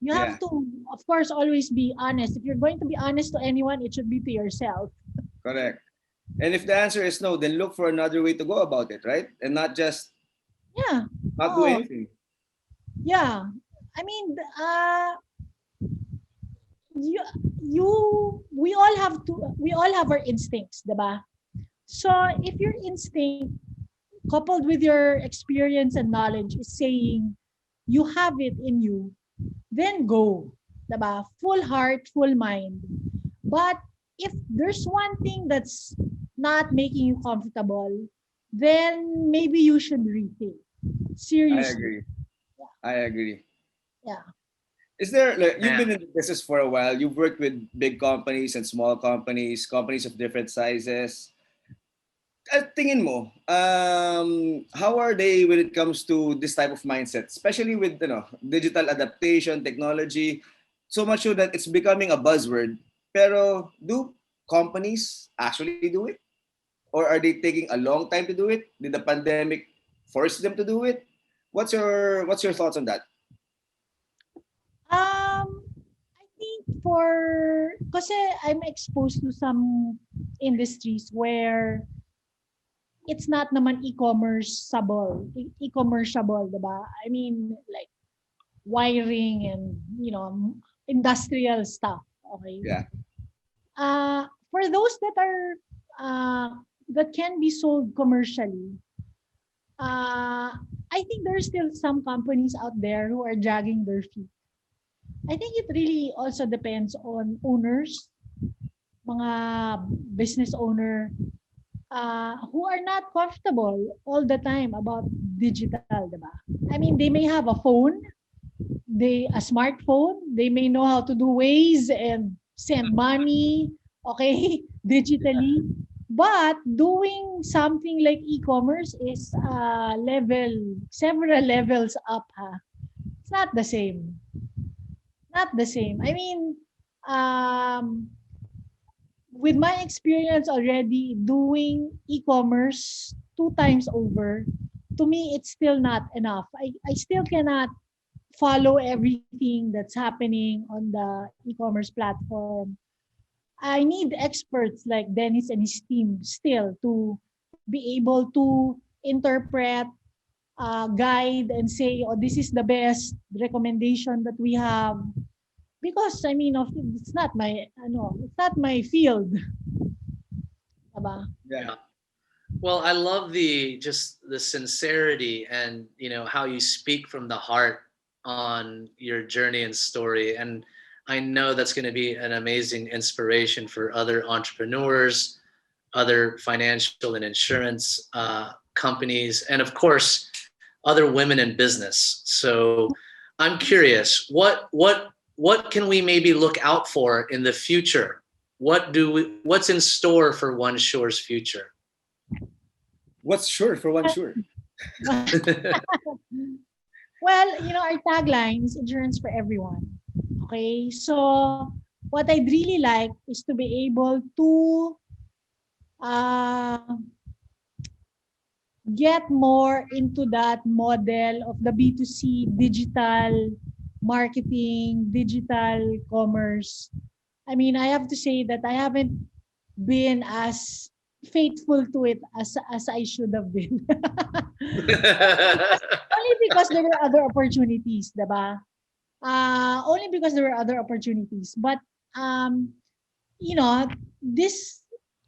You Yeah. have to, of course, always be honest. If you're going to be honest to anyone, it should be to yourself. Correct. And if the answer is no, then look for another way to go about it, right? And not just Yeah. not do Oh, anything. yeah. I mean, you, we all have our instincts, diba? So if your instinct coupled with your experience and knowledge is saying you have it in you, then go. Diba? Full heart, full mind. But if there's one thing that's not making you comfortable, then maybe you should rethink. I Seriously. agree. I agree. Yeah. Is there like you've Yeah. been in the business for a while? You've worked with big companies and small companies, companies of different sizes. Tingin mo, how are they when it comes to this type of mindset, especially with digital adaptation, technology, so much so that it's becoming a buzzword. Pero do companies actually do it, or are they taking a long time to do it? Did the pandemic force them to do it? What's your thoughts on that? I think kasi I'm exposed to some industries where it's not naman e-commerceable, diba? I mean, like wiring and, industrial stuff, okay? Yeah. For those that are, that can be sold commercially, I think there's still some companies out there who are dragging their feet. I think it really also depends on owners, mga business owner, who are not comfortable all the time about digital, diba? I mean, they may have a phone, a smartphone, they may know how to do ways and send money, okay, digitally. But doing something like e-commerce is several levels up, ha. It's not the same. Not the same. I mean, um, with my experience already doing e-commerce 2 times over, to me, it's still not enough. I still cannot follow everything that's happening on the e-commerce platform. I need experts like Dennis and his team still to be able to interpret, guide, and say, oh, this is the best recommendation that we have. Because I mean, it's not my field. Diba? Yeah. Well, I love the sincerity and how you speak from the heart on your journey and story, and I know that's going to be an amazing inspiration for other entrepreneurs, other financial and insurance companies, and of course other women in business. So I'm curious, what can we maybe look out for in the future? What's in store for OneSure's future? What's sure for OneSure? Well, our tagline is insurance for everyone. Okay, so what I'd really like is to be able to get more into that model of the B2C digital marketing, digital commerce. I mean, I have to say that I haven't been as faithful to it as I should have been. Only because there were other opportunities, diba? Only because there were other opportunities. But, this,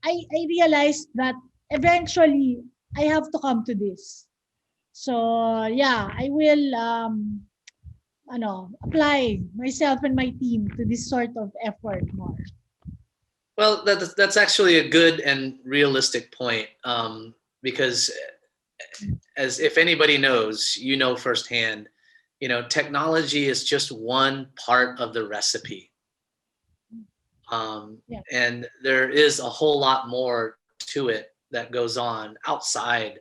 I realized that eventually I have to come to this. So, yeah, I will, apply myself and my team to this sort of effort more. Well, that's actually a good and realistic point, because as if anybody knows, firsthand, technology is just one part of the recipe. And there is a whole lot more to it that goes on outside,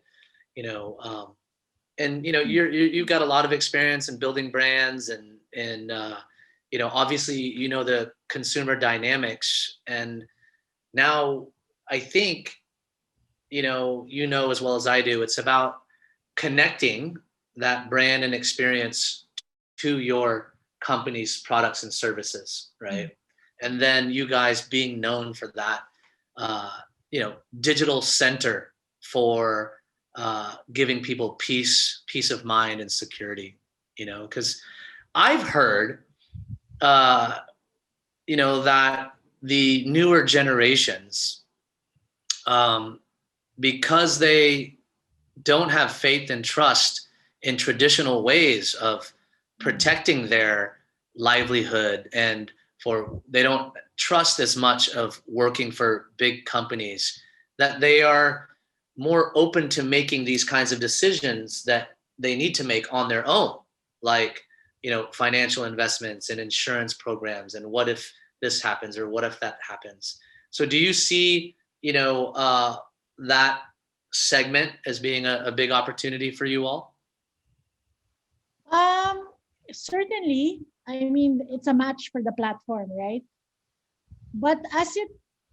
and you've got a lot of experience in building brands and obviously the consumer dynamics, and now I think as well as I do, it's about connecting that brand and experience to your company's products and services, right? And then you guys being known for that, digital center for giving people peace of mind and security, because I've heard, that the newer generations, because they don't have faith and trust in traditional ways of protecting their livelihood, and they don't trust as much of working for big companies, that they are more open to making these kinds of decisions that they need to make on their own, like financial investments and insurance programs, and what if this happens or what if that happens. So do you see that segment as being a big opportunity for you all? Certainly. I mean, it's a match for the platform, right? But as it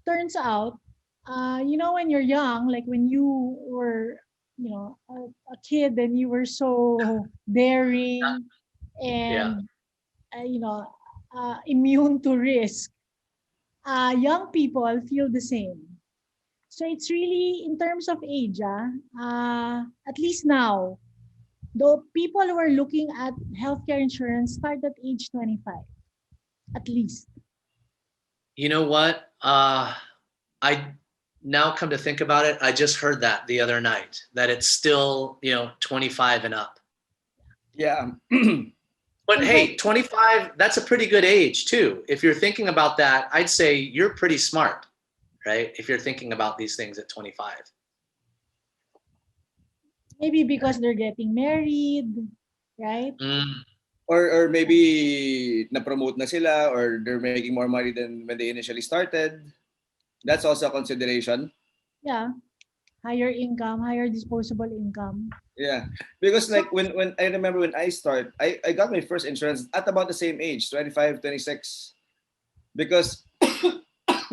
turns out, when you're young, like when you were, a kid, and you were so daring and, immune to risk, young people feel the same. So it's really, in terms of age, at least now, though people who are looking at healthcare insurance start at age 25, at least. You know what? I now come to think about it, I just heard that the other night, that it's still, 25 and up. Yeah. But hey, 25, that's a pretty good age too. If you're thinking about that, I'd say you're pretty smart, right? If you're thinking about these things at 25. Maybe because they're getting married, right? Or maybe na-promote na sila, or they're making more money than when they initially started. That's also a consideration. Yeah. Higher income, higher disposable income. Yeah. Because like when I remember when I got my first insurance at about the same age, 25, 26. Because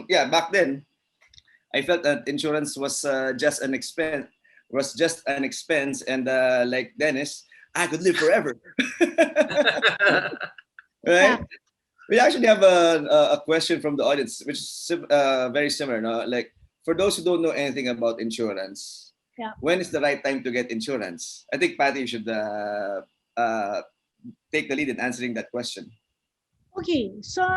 back then I felt that insurance was just an expense, and like Dennis, I could live forever. Right? Yeah. We actually have a question from the audience, which is very similar. No? Like, for those who don't know anything about insurance, when is the right time to get insurance? I think Patty should take the lead in answering that question. Okay, so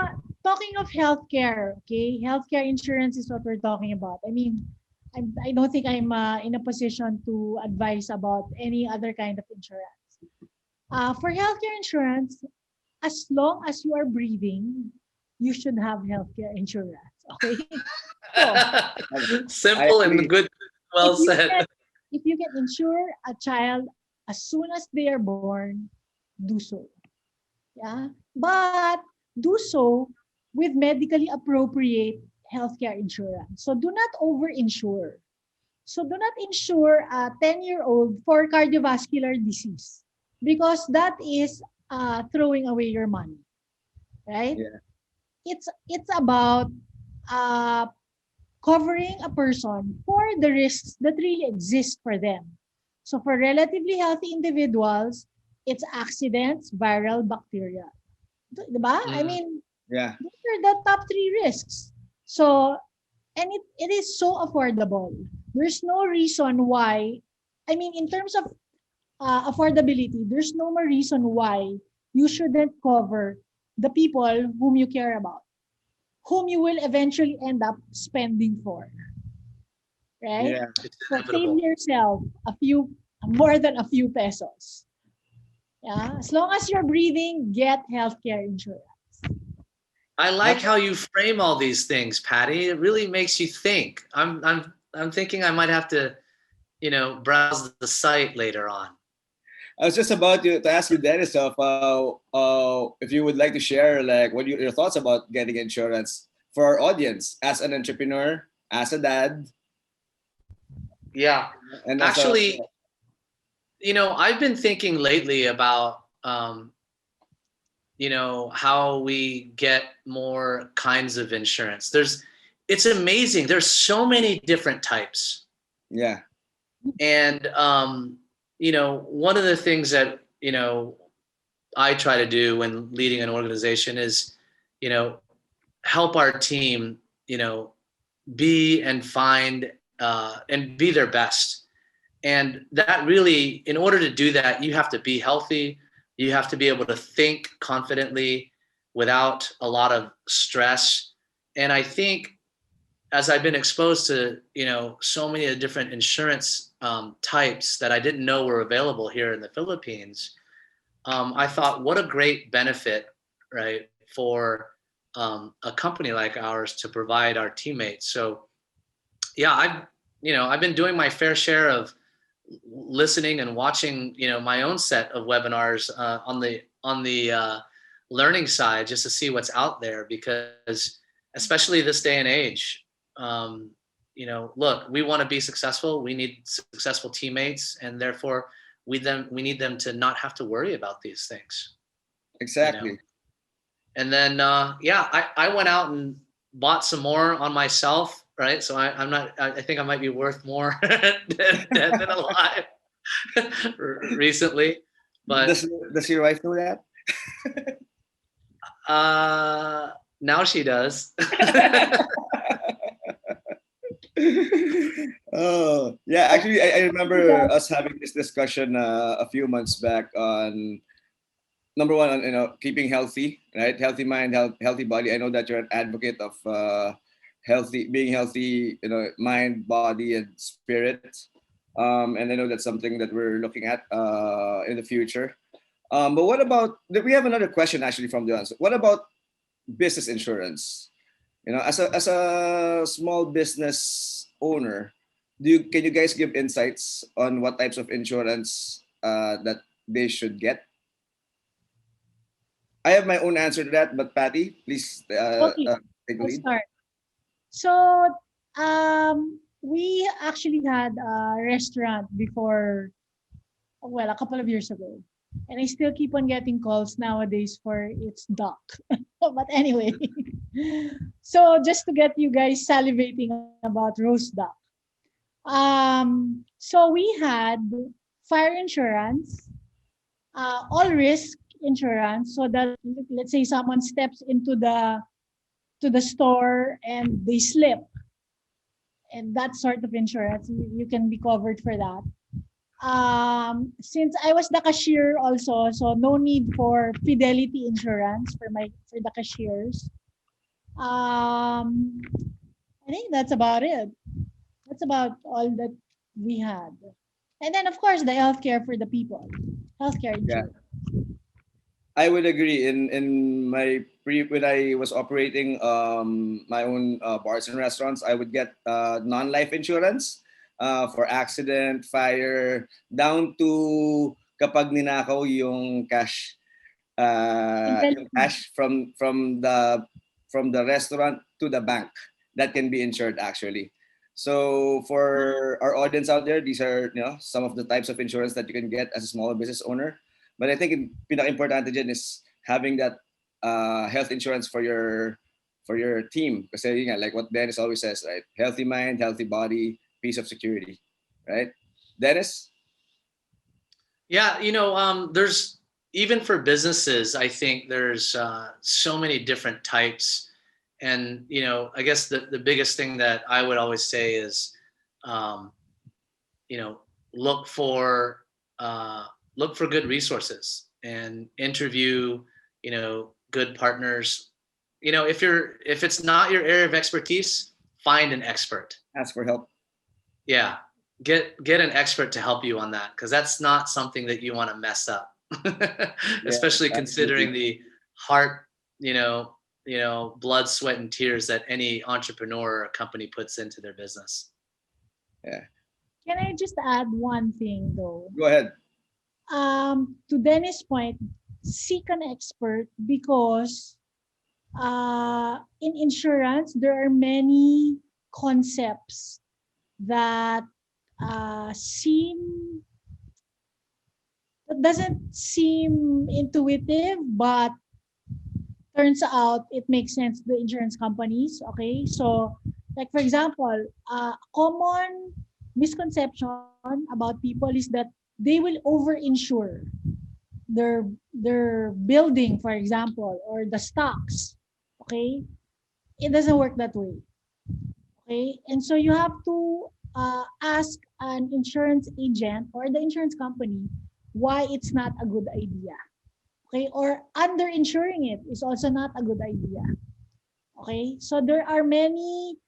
talking of healthcare, healthcare insurance is what we're talking about. I mean, I don't think I'm in a position to advise about any other kind of insurance. For healthcare insurance, as long as you are breathing, you should have healthcare insurance. Okay. So, simple and good. Well said. If you can insure a child as soon as they are born, do so. Yeah, but do so with medically appropriate healthcare insurance. So do not over-insure. So do not insure a 10-year-old for cardiovascular disease, because that is throwing away your money, right? Yeah. It's about covering a person for the risks that really exist for them. So for relatively healthy individuals, it's accidents, viral, bacterial. Diba? I mean, those are the top 3 risks. So, and it is so affordable. There's no reason why, I mean, in terms of affordability, there's no more reason why you shouldn't cover the people whom you care about, whom you will eventually end up spending for. Right? Yeah. So save yourself more than a few pesos. Yeah, as long as you're breathing, get healthcare insurance. I like how you frame all these things, Patty. It really makes you think. I'm thinking I might have to, browse the site later on. I was just about to ask you, Dennis, if you would like to share like what your thoughts about getting insurance for our audience as an entrepreneur, as a dad. Yeah, and actually, I've been thinking lately about, how we get more kinds of insurance. It's amazing. There's so many different types. Yeah. And, one of the things that, I try to do when leading an organization is, help our team, be and find and be their best. And that really, in order to do that, you have to be healthy. You have to be able to think confidently without a lot of stress. And I think as I've been exposed to, so many different insurance types that I didn't know were available here in the Philippines, I thought, what a great benefit, right, for a company like ours to provide our teammates. So, yeah, I've been doing my fair share of listening and watching, my own set of webinars on the learning side, just to see what's out there, because especially this day and age, look, we want to be successful. We need successful teammates, and therefore we need them to not have to worry about these things. Exactly. And then, I went out and bought some more on myself, right? So I think I might be worth more than alive recently. But does your wife know that? Now she does. Oh, yeah. Actually, I remember us having this discussion a few months back on number one, on keeping healthy, right? Healthy mind, healthy body. I know that you're an advocate of being healthy, mind, body, and spirit. And I know that's something that we're looking at in the future. But what about? We have another question actually from the audience. What about business insurance? As a small business owner, can you guys give insights on what types of insurance that they should get? I have my own answer to that, but Patty, please Okay, take the I'll lead. start. So, we actually had a restaurant before, well, a couple of years ago. And I still keep on getting calls nowadays for its duck. But anyway, so just to get you guys salivating about roast duck. So we had fire insurance, all risk insurance, so that let's say someone steps into the store and they slip, and that sort of insurance, you can be covered for that. Since I was the cashier also, so no need for fidelity insurance for the cashiers. I think that's about it. That's about all that we had. And then of course the healthcare for the people. Healthcare insurance. Yeah. I would agree. In my when I was operating my own bars and restaurants, I would get non-life insurance for accident, fire, down to kapag ninakaw yung cash, yung cash from the restaurant to the bank, that can be insured actually. So for our audience out there, these are some of the types of insurance that you can get as a small business owner. But I think pinaka-importante dyan is having that health insurance for your team. Kasi like what Dennis always says, right? Healthy mind, healthy body, peace of security, right? Dennis? Yeah, there's, even for businesses, I think there's so many different types. And, I guess the biggest thing that I would always say is, look for good resources and interview, good partners. If it's not your area of expertise, find an expert. Ask for help. Yeah. Get an expert to help you on that, because that's not something that you want to mess up. Especially considering the heart, blood, sweat, and tears that any entrepreneur or company puts into their business. Yeah. Can I just add one thing though? Go ahead. To Dennis' point, seek an expert, because in insurance there are many concepts that doesn't seem intuitive, but turns out it makes sense to the insurance companies. Okay, so like for example, common misconception about people is that they will over-insure their building, for example, or the stocks. Okay? It doesn't work that way. Okay? And so you have to ask an insurance agent or the insurance company why it's not a good idea. Okay? Or under-insuring it is also not a good idea. Okay? So there are many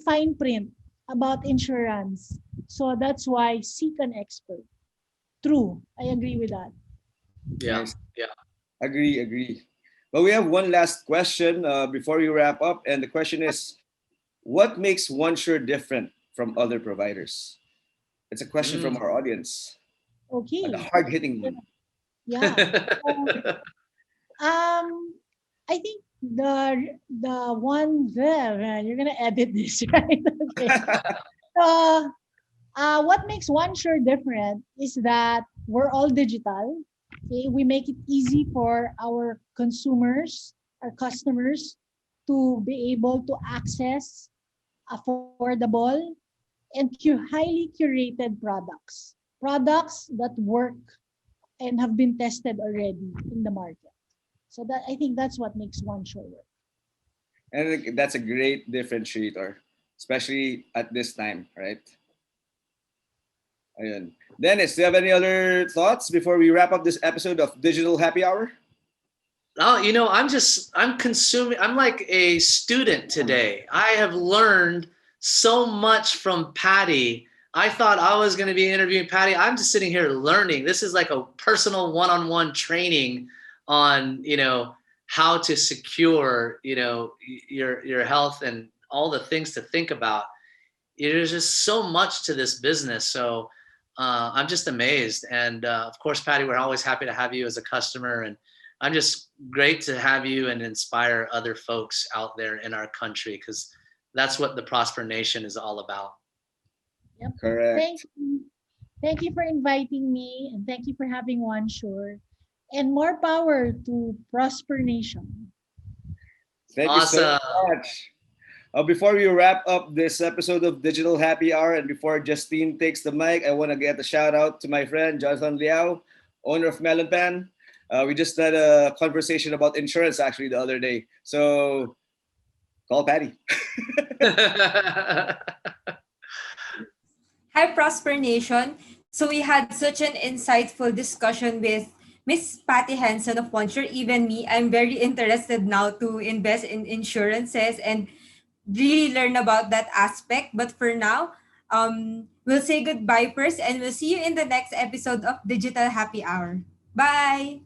fine print about insurance. So that's why seek an expert. True. I agree with that. Yeah. Nice. Yeah. Agree. But we have one last question before we wrap up, and the question is, what makes OneSure different from other providers? It's a question from our audience. Okay. The hard-hitting one. Yeah. I think the one there, you're gonna edit this, right? Okay. So, what makes OneSure different is that we're all digital. Okay, we make it easy for our consumers, our customers, to be able to access affordable and highly curated products that work and have been tested already in the market. So that I think that's what makes OneSure work. And I think that's a great differentiator, especially at this time, right? Ayun. Dennis, do you have any other thoughts before we wrap up this episode of Digital Happy Hour? Oh, I'm consuming, I'm like a student today. I have learned so much from Patty. I thought I was going to be interviewing Patty. I'm just sitting here learning. This is like a personal one-on-one training on, how to secure, your health and all the things to think about. There's just so much to this business. So I'm just amazed. And of course, Patty, we're always happy to have you as a customer. And I'm just great to have you and inspire other folks out there in our country, because that's what the Prosper Nation is all about. Yep. Correct. Thank you. Thank you for inviting me, and thank you for having OneSure. And more power to Prosper Nation. Thank you so much. Before we wrap up this episode of Digital Happy Hour, and before Justine takes the mic, I want to get a shout out to my friend Jonathan Liao, owner of Melon Pan. We just had a conversation about insurance actually the other day. So call Patty. Hi, Prosper Nation. So we had such an insightful discussion with Miss Patty Henson of OneSure. Even me, I'm very interested now to invest in insurances and really learn about that aspect. But for now, we'll say goodbye first, and we'll see you in the next episode of Digital Happy Hour. Bye!